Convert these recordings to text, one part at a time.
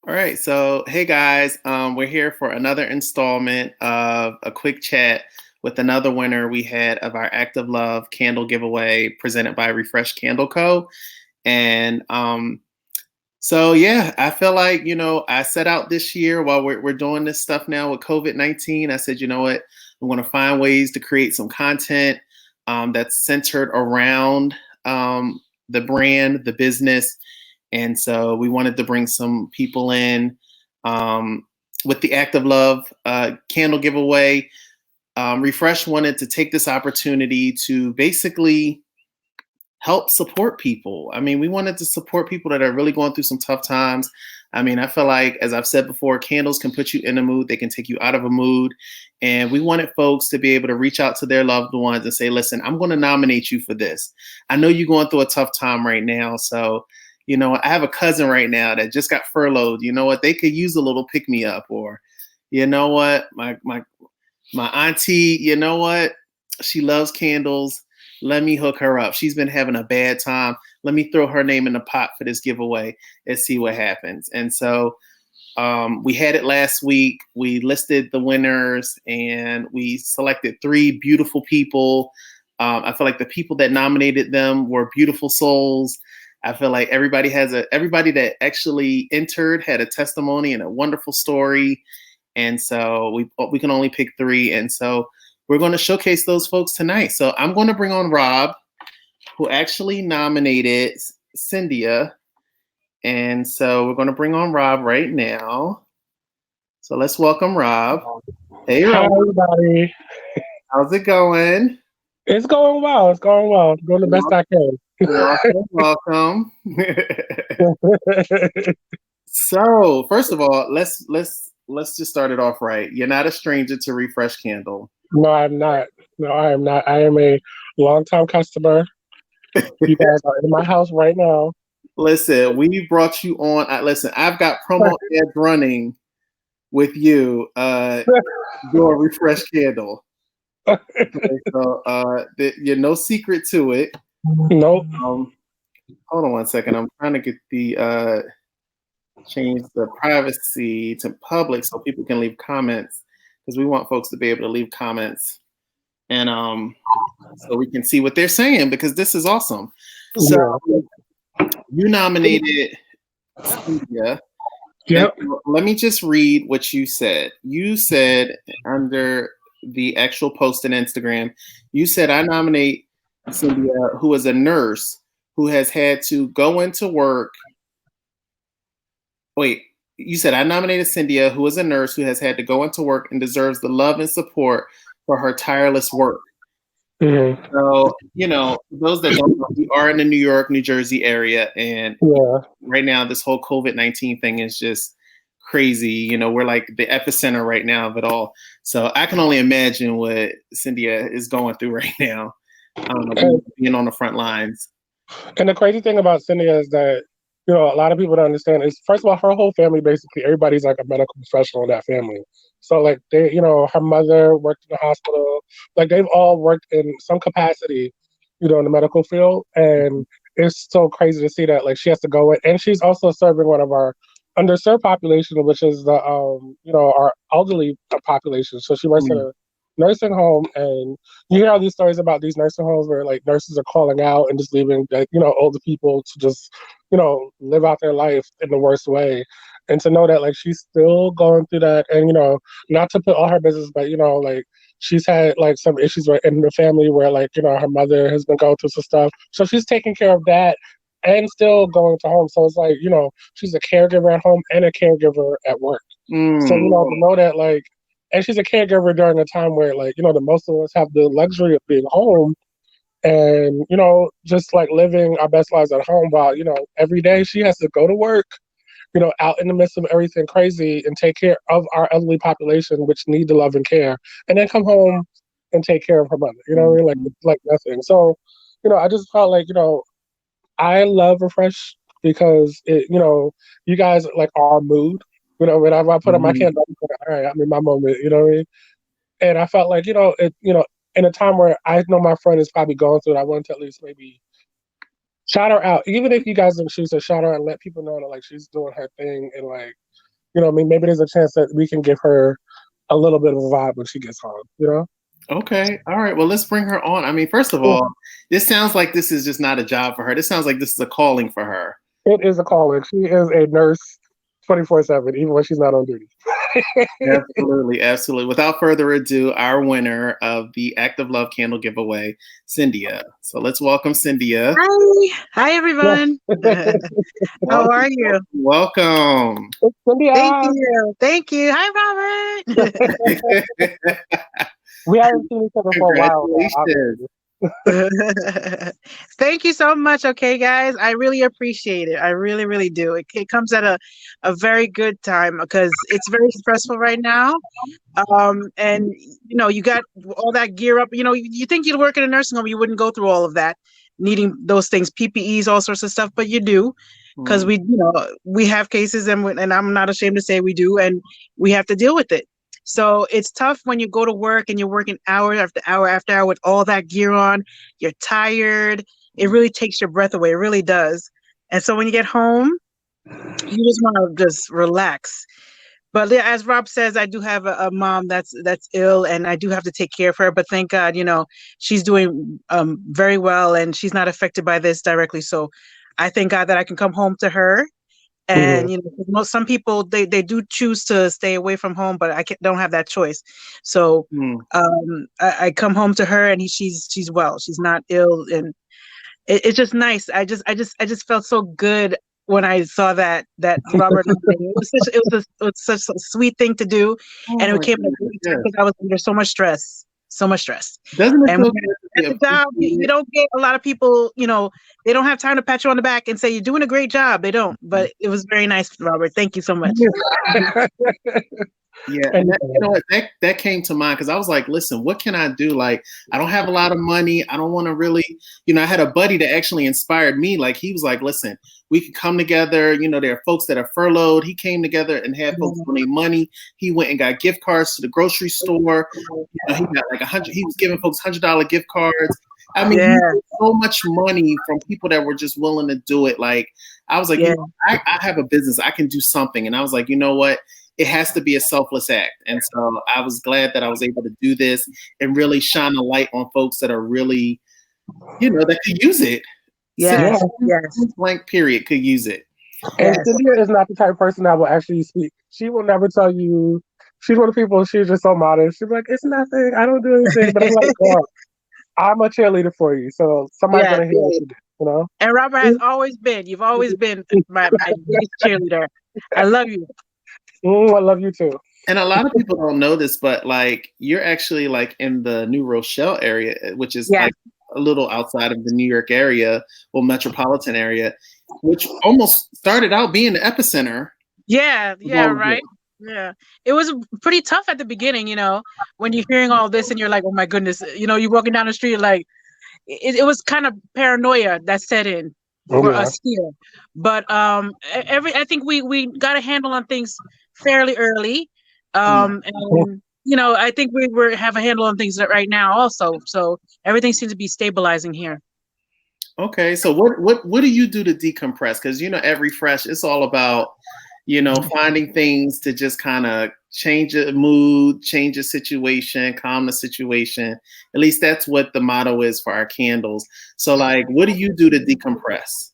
All right, so hey guys, we're here for another installment of a quick chat with another winner we had of our Act of Love candle giveaway presented by Refresh Candleco. And so yeah, I feel like I set out this year while we're doing this stuff now with COVID-19. I said, you know what, I'm going to find ways to create some content that's centered around the brand, the business, and so we wanted to bring some people in um, with the Act of Love candle giveaway. Refresh wanted to take this opportunity to basically help support people. I mean, we wanted to support people that are really going through some tough times. I mean, I feel like, as I've said before, candles can put you in a mood, they can take you out of a mood. And we wanted folks to be able to reach out to their loved ones and say, listen, I'm going to nominate you for this. I know you're going through a tough time right now. So, I have a cousin right now that just got furloughed. You know what? They could use a little pick me up. Or, you know what? My auntie, you know what? She loves candles. Let me hook her up. She's been having a bad time. Let me throw her name in the pot for this giveaway and see what happens. And so we had it last week. We listed the winners and we selected three beautiful people. I feel like the people that nominated them were beautiful souls. I feel like everybody that actually entered had a testimony and a wonderful story. And so we can only pick three. And so we're going to showcase those folks tonight. So I'm going to bring on Rob, who actually nominated Cynthia. And so we're going to bring on Rob right now. So let's welcome Rob. Hey, Hi, Rob. everybody. How's it going? It's going well. It's going well. I'm doing the best I Welcome. can. So first of all, let's just start it off right. You're not a stranger to Refresh Candle. No, I'm not. No, I am not. I am a longtime customer. You guys are in my house right now. Listen, we brought you on. Listen, I've got promo ads running with you. Your Refresh Candle. Okay, so you're no secret to it. Nope. Hold on one second. I'm trying to get the change the privacy to public so people can leave comments, because we want folks to be able to leave comments and so we can see what they're saying, because this is awesome. So you nominated Cynthia. Yep. Let me just read what you said. You said under the actual post on Instagram, you said, I nominate Cynthia, who is a nurse who has had to go into work. Wait, you said, I nominated Cynthia, who is a nurse who has had to go into work and deserves the love and support for her tireless work. Mm-hmm. So, those that don't know, we are in the New York, New Jersey area. And right now, this whole COVID-19 thing is just crazy. We're like the epicenter right now of it all. So I can only imagine what Cynthia is going through right now, being on the front lines. And the crazy thing about Cynthia is that, a lot of people don't understand is, first of all, her whole family, basically, everybody's like a medical professional in that family. So, like, they, her mother worked in the hospital. Like, they've all worked in some capacity, in the medical field. And it's so crazy to see that, like, she has to go in. And she's also serving one of our underserved population, which is the, our elderly population. So she works in a nursing home, and you hear all these stories about these nursing homes where, like, nurses are calling out and just leaving, like, older people to just live out their life in the worst way. And to know that, like, she's still going through that, and, not to put all her business, but, like, she's had, like, some issues in the family where, like, her mother has been going through some stuff. So she's taking care of that and still going to home. So it's like, she's a caregiver at home and a caregiver at work. So, to know that, like, and she's a caregiver during a time where, like, the most of us have the luxury of being home and, just like living our best lives at home, while, every day she has to go to work, out in the midst of everything crazy and take care of our elderly population, which need the love and care, and then come home and take care of her mother, like nothing. So, I just felt like, I love Refresh because it, you guys like our mood. Whenever I put on my candle, I'm like, all right, I'm in my moment. You know what I mean? And I felt like, in a time where I know my friend is probably going through it, I wanted to at least maybe shout her out. Even if you guys don't choose her, shout her out and let people know that like she's doing her thing and like, you know, I mean, maybe there's a chance that we can give her a little bit of a vibe when she gets home, you know? Okay. All right. Well, let's bring her on. I mean, first of all, this sounds like this is just not a job for her. This sounds like this is a calling for her. It is a calling. She is a nurse 24/7, even when she's not on duty. Absolutely. Absolutely. Without further ado, our winner of the Act of Love candle giveaway, Cynthia. So let's welcome Cynthia. Hi. Hi, everyone. How are you? Welcome. Cynthia. Thank you. Hi, Robert. We haven't seen each other for a while. Thank you so much. Okay, guys, I really appreciate it. I really, really do. It comes at a very good time because it's very stressful right now. And you know, you got all that gear up. You know, you think you'd work in a nursing home, you wouldn't go through all of that, needing those things, PPEs, all sorts of stuff, but you do. Because we have cases, and I'm not ashamed to say we do, and we have to deal with it. So it's tough when you go to work and you're working hour after hour after hour with all that gear on. You're tired. It really takes your breath away. It really does. And so when you get home, you just want to just relax. But as Rob says, I do have a mom that's ill, and I do have to take care of her. But thank God, you know, she's doing very well, and she's not affected by this directly. So I thank God that I can come home to her. And you know, some people they do choose to stay away from home, but don't have that choice. So I come home to her, and she's well. She's not ill, and it's just nice. I just felt so good when I saw that Robert. It was such a sweet thing to do, and it came at a great time because I was under so much stress. Doesn't it and feel at the job, you don't get a lot of people, you know, they don't have time to pat you on the back and say you're doing a great job. They don't, but it was very nice, Robert. Thank you so much. Yeah, and you know what, that came to mind because I was like, listen, what can I do? Like, I don't have a lot of money. I don't want to really, you know, I had a buddy that actually inspired me. Like, he was like, listen, we could come together. You know, there are folks that are furloughed. He came together and had folks donate money. He went and got gift cards to the grocery store. You know, he got like he was giving folks $100 gift cards. I mean, he had so much money from people that were just willing to do it. Like, I was like, you know, I have a business. I can do something. And I was like, you know what? It has to be a selfless act. And so I was glad that I was able to do this and really shine a light on folks that are really, you know, that could use it. Yes. Blank period could use it. And Cynthia is not the type of person that will actually speak. She will never tell you. She's one of the people, she's just so modest. She's like, it's nothing. I don't do anything. But I'm like, girl, I'm a cheerleader for you. So somebody's going to hear what you do, you know? And Robert has always been. You've always been my biggest cheerleader. I love you. I love you too. And a lot of people don't know this, but like you're actually like in the New Rochelle area, which is like a little outside of the New York area, well, metropolitan area, which almost started out being the epicenter. Yeah, right. Yeah, it was pretty tough at the beginning, you know, when you're hearing all this and you're like, oh my goodness, you know, you're walking down the street, like it was kind of paranoia that set in for us here. But I think we got a handle on things fairly early. And you know, I think we have a handle on things right now also. So everything seems to be stabilizing here. Okay, so what do you do to decompress? Because you know, at Refresh, it's all about, you know, finding things to just kind of change a mood, change a situation, calm the situation. At least that's what the motto is for our candles. So like, what do you do to decompress?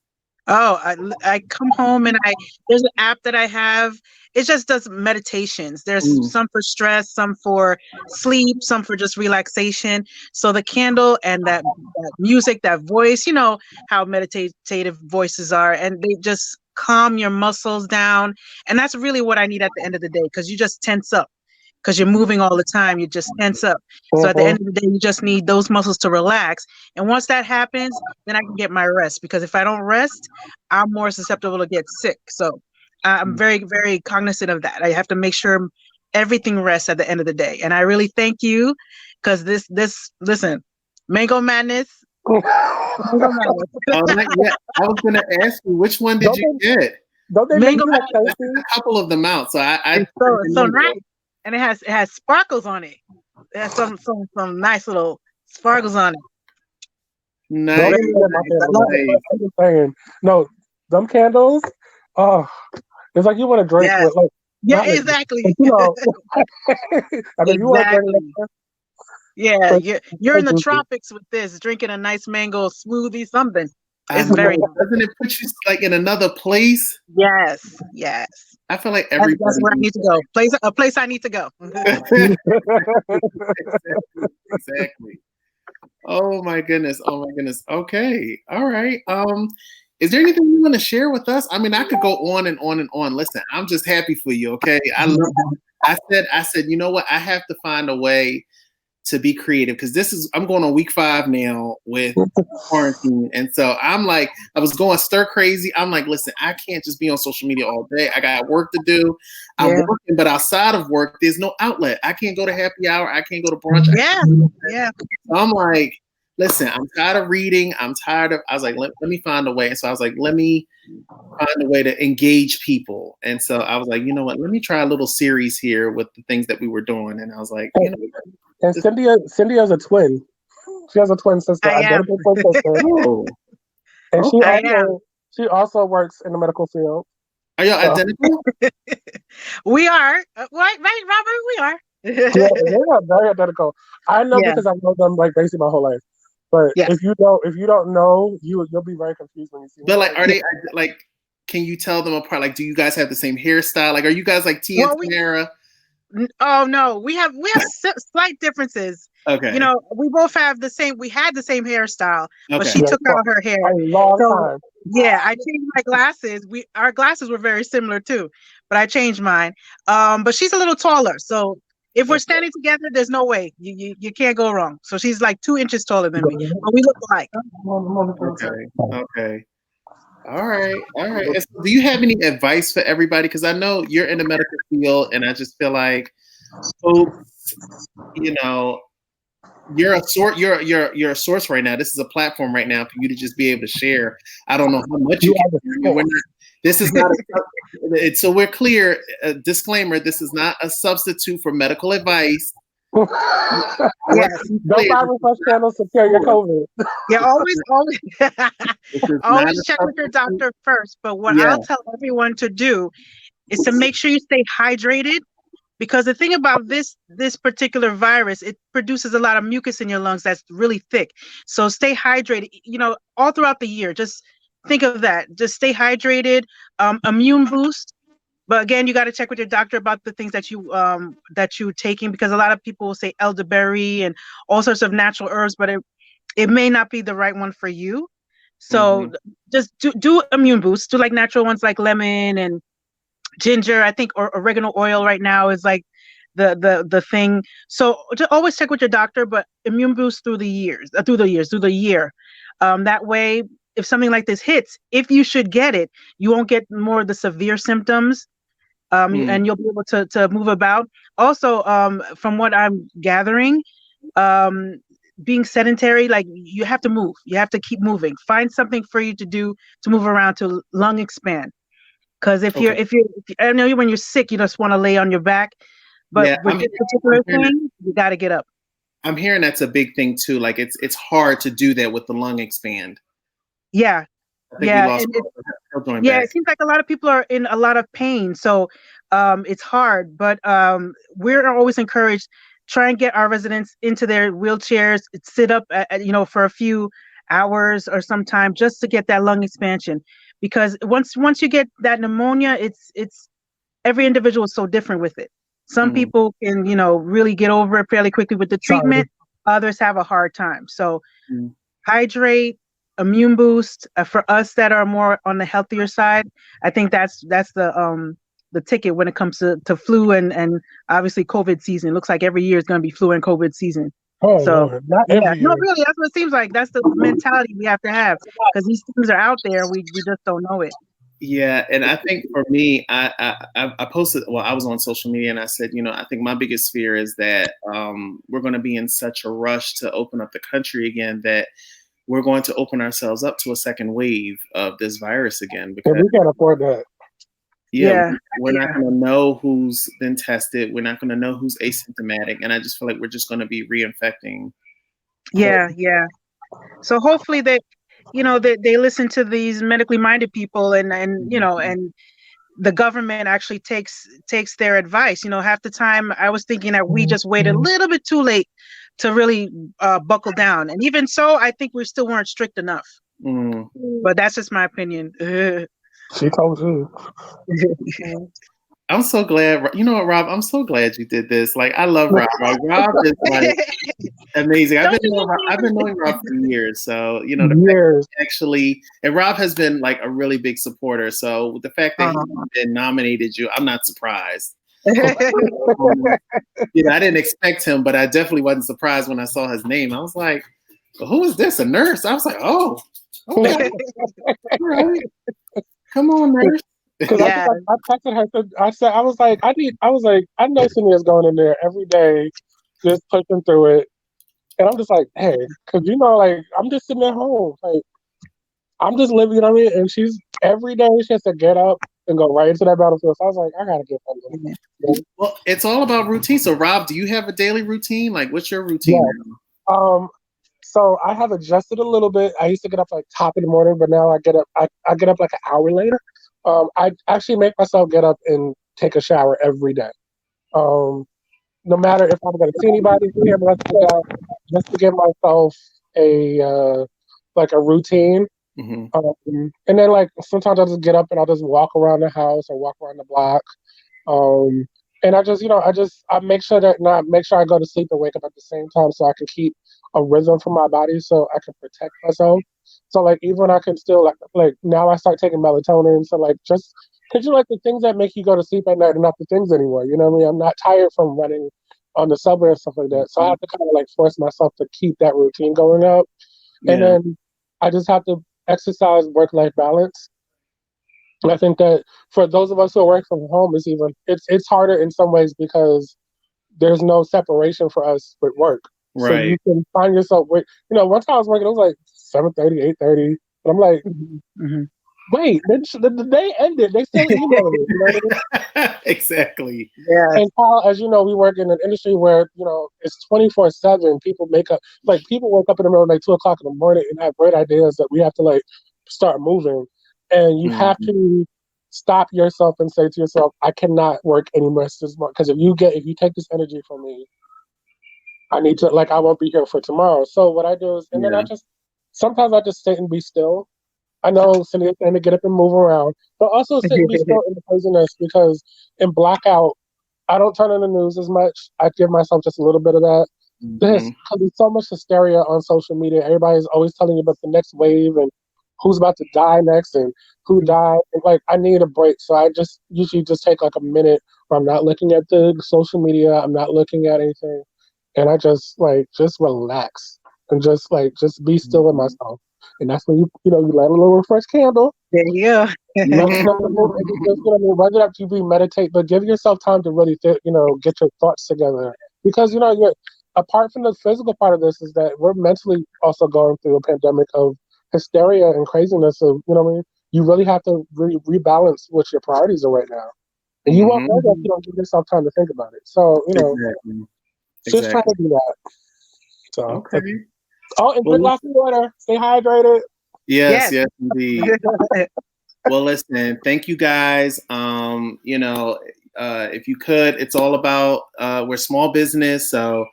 Oh, I come home and there's an app that I have. It just does meditations. There's some for stress, some for sleep, some for just relaxation. So the candle and that music, that voice, you know how meditative voices are, and they just calm your muscles down. And that's really what I need at the end of the day, because you just tense up. Because you're moving all the time, you just tense up. So at the end of the day, you just need those muscles to relax. And once that happens, then I can get my rest. Because if I don't rest, I'm more susceptible to get sick. So I'm very, very cognizant of that. I have to make sure everything rests at the end of the day. And I really thank you, because listen, Mango Madness. I was going to ask you, which one did you get? Don't they Mango make you a couple of them out. So it's so nice. And it has sparkles on it. It has some nice little sparkles on it. Nice. Don't even get my family. Nice. I'm just saying. No, them candles. Oh, it's like you want to drink Yes. with like. Yeah, Not like, exactly. you know. I mean, you want to drink Exactly. like Yeah, but you're so in the juicy. tropics with this, drinking a nice mango smoothie, something. I It's know. very nice. Doesn't it put you like in another place? Yes, yes. I feel like That's everybody where I needs need to go. A place I need to go. that. Exactly. Exactly. Oh my goodness. Oh my goodness. Okay. All right. Is there anything you want to share with us? I mean, I could go on and on and on. Listen, I'm just happy for you. Okay. I love. I said, you know what? I have to find a way to be creative because I'm going on week 5 now with quarantine, and so I'm like, I was going stir crazy. I'm like, listen, I can't just be on social media all day. I got work to do. I'm Yeah. working, but outside of work, there's no outlet. I can't go to happy hour. I can't go to brunch. Yeah, yeah. So I'm like, listen, I'm tired of reading. I'm tired of. I was like, let me find a way. And so I was like, let me find a way to engage people. And so I was like, you know what? Let me try a little series here with the things that we were doing. And I was like, you know. And Cynthia's a twin. She has a twin sister, I am. identical twin sister. Oh, And I am. she also works in the medical field. are y'all So, identical? We are. Right, Robert, we are. yeah, they are very identical. I know Yeah, because I've known them like basically my whole life. But yeah. if you don't know, you'll be very confused when you see But them. like, are they like? Can you tell them apart? Like, do you guys have the same hairstyle? Like, are you guys like Tia Well, and Tamara? oh no, we have slight differences. Okay. You know, we both have the same. We had the same hairstyle, but Okay. she Yeah, took for out her hair. a long So time. yeah, I changed my glasses. Our glasses were very similar too, but I changed mine. But she's a little taller, so if we're Okay. standing together, there's no way you can't go wrong. So she's like 2 inches taller than me, but we look alike. Okay. Okay. All right. All right. And so do you have any advice for everybody? Because I know you're in the medical field, and I just feel like folks, you know, you're a sort you're a source right now. This is a platform right now for you to just be able to share. I don't know how much you You can are the share. I mean, we're not, this is not so we're clear. Disclaimer: this is not a substitute for medical advice. I want Yes, to be Don't clear. buy refresh candles to cure your COVID. yeah. Always, This is not always a check with your substitute. doctor first. But what Yeah. I'll tell everyone to do is to make sure you stay hydrated. Because the thing about this particular virus, it produces a lot of mucus in your lungs that's really thick. So stay hydrated, all throughout the year. Just think of that. Just stay hydrated, immune boost. But again, you got to check with your doctor about the things that you taking, because a lot of people will say elderberry and all sorts of natural herbs, but it may not be the right one for you. So just do immune boost. Do like natural ones like lemon and ginger, I think, or oregano oil right now is like the thing. So to always check with your doctor, but immune boost through the year. That way, if something like this hits, if you should get it, you won't get more of the severe symptoms. And you'll be able to move about. Also, from what I'm gathering, being sedentary, like you have to move. You have to keep moving. Find something for you to do to move around, to lung expand. Because I know when you're sick, you just want to lay on your back. But Yeah, with this particular thing, you got to get up. I'm hearing that's a big thing too. Like it's hard to do that with the lung expand. Yeah, I think we lost and join yeah, back. it seems like a lot of people are in a lot of pain, so it's hard. But we're always encouraged, try and get our residents into their wheelchairs, sit up, for a few hours or some time, just to get that lung expansion. Because once you get that pneumonia, it's every individual is so different with it. Some people can, really get over it fairly quickly with the treatment. Others have a hard time. So hydrate, immune boost. For us that are more on the healthier side, I think that's the ticket when it comes to flu and obviously COVID season. It looks like every year is going to be flu and COVID season. Oh, So Lord, not every year. no, really, that's what it seems like. That's the mentality we have to have, because these things are out there. We just don't know it. Yeah, and I think for me, I posted. Well, I was on social media and I said, I think my biggest fear is that we're going to be in such a rush to open up the country again that we're going to open ourselves up to a second wave of this virus again. Because we can't afford that. We're not going to know who's been tested. We're not going to know who's asymptomatic, and I just feel like we're just going to be reinfecting. Yeah. So hopefully they listen to these medically minded people, and and the government actually takes their advice. Half the time I was thinking that we just waited a little bit too late to really buckle down, and even so, I think we still weren't strict enough. But that's just my opinion. She told you. I'm so glad. You know what, Rob? I'm so glad you did this. Like, I love Rob. Like, Rob is like amazing. I've been knowing Rob for years. So, the fact that actually, and Rob has been like a really big supporter. So with the fact that he nominated you, I'm not surprised. I didn't expect him, but I definitely wasn't surprised when I saw his name. I was like, well, who is this? A nurse? I was like, oh, okay. All right. Come on, nurse. Because I texted her. I was like, I know Sonia's going in there every day, just pushing through it, and I'm just like, hey, because like I'm just sitting at home, like I'm just living, you know what I mean? And she's every day she has to get up and go right into that battlefield. So I was like, I gotta get something. Well, it's all about routine. So, Rob, do you have a daily routine? Like, what's your routine now? So I have adjusted a little bit. I used to get up like top of the morning, but now I get up. I get up like an hour later. I actually make myself get up and take a shower every day. No matter if I'm going to see anybody here, just to give myself a like a routine. And then like sometimes I'll just get up and I'll just walk around the house or walk around the block. And I just, I make sure I go to sleep and wake up at the same time so I can keep a rhythm for my body so I can protect myself. So like even I can still like now I start taking melatonin. So like just because like the things that make you go to sleep at night are not the things anymore. You know what I mean? I'm not tired from running on the subway and stuff like that. So I have to kind of like force myself to keep that routine going up. Yeah. And then I just have to exercise work-life balance. I think that for those of us who work from home, it's harder in some ways because there's no separation for us with work. Right. So you can find yourself with, one time I was working, it was like 7:30, 8:30. And I'm like, wait, the day ended. They still email me. You know what I mean? Exactly. Yeah. And as you know, we work in an industry where, it's 24/7. People wake up in the middle of like 2:00 in the morning and have great ideas that we have to like start moving. And you have to stop yourself and say to yourself, I cannot work anymore this month. Because if you take this energy from me, I need to, I won't be here for tomorrow. So what I do is, and then sometimes I just sit and be still. I know Cindy's saying to get up and move around, but also sit and be still in the craziness because in blackout, I don't turn on the news as much. I give myself just a little bit of that. Because there's so much hysteria on social media. Everybody's always telling you about the next wave and who's about to die next and who died. And, I need a break. So I just usually just take like a minute where I'm not looking at the social media. I'm not looking at anything. And I just relax and just be still in myself. And that's when you light a little refresh candle. There you go. Run it up to you, meditate, but give yourself time to really get your thoughts together. Because, apart from the physical part of this is that we're mentally also going through a pandemic of hysteria and craziness of, you really have to really rebalance what your priorities are right now. And you won't know that if you don't give yourself time to think about it. So, just try to do that. So, okay. Oh, and drink lots of water. Stay hydrated. Yes, indeed. Well, listen, thank you guys. If you could, it's all about, we're small business. So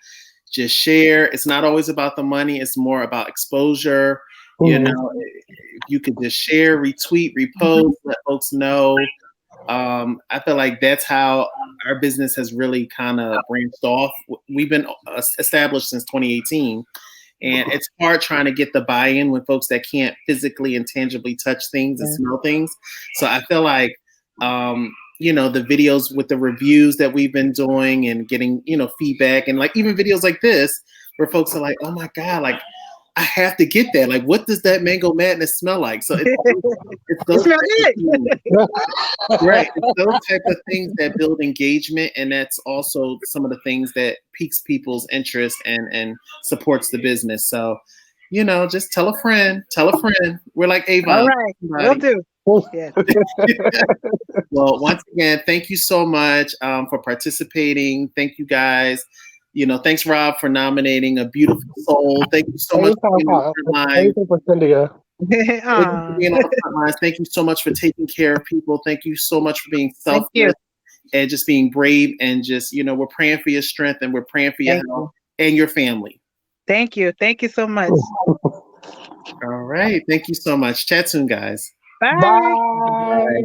just share. It's not always about the money. It's more about exposure. If you could just share, retweet, repost, let folks know. I feel like that's how our business has really kind of branched off. We've been established since 2018. And it's hard trying to get the buy-in with folks that can't physically and tangibly touch things and smell things. So I feel like, the videos with the reviews that we've been doing and getting, feedback and even videos like this where folks are like, oh my God, I have to get that. What does that mango madness smell like? So it's those right. It's those type of things that build engagement, and that's also some of the things that piques people's interest and supports the business. So, just tell a friend. We're like Avon. All right, will do. Yeah. Well, once again, thank you so much for participating. Thank you guys. thanks, Rob, for nominating a beautiful soul. Thank you so much for being on the front lines. Anything for Cynthia. Thank you for being on the front lines. Thank you so much for taking care of people. Thank you so much for being selfless and just being brave, and just, we're praying for your strength, and we're praying for your health and your family. Thank you. Thank you so much. All right. Thank you so much. Chat soon, guys. Bye. Bye. Bye.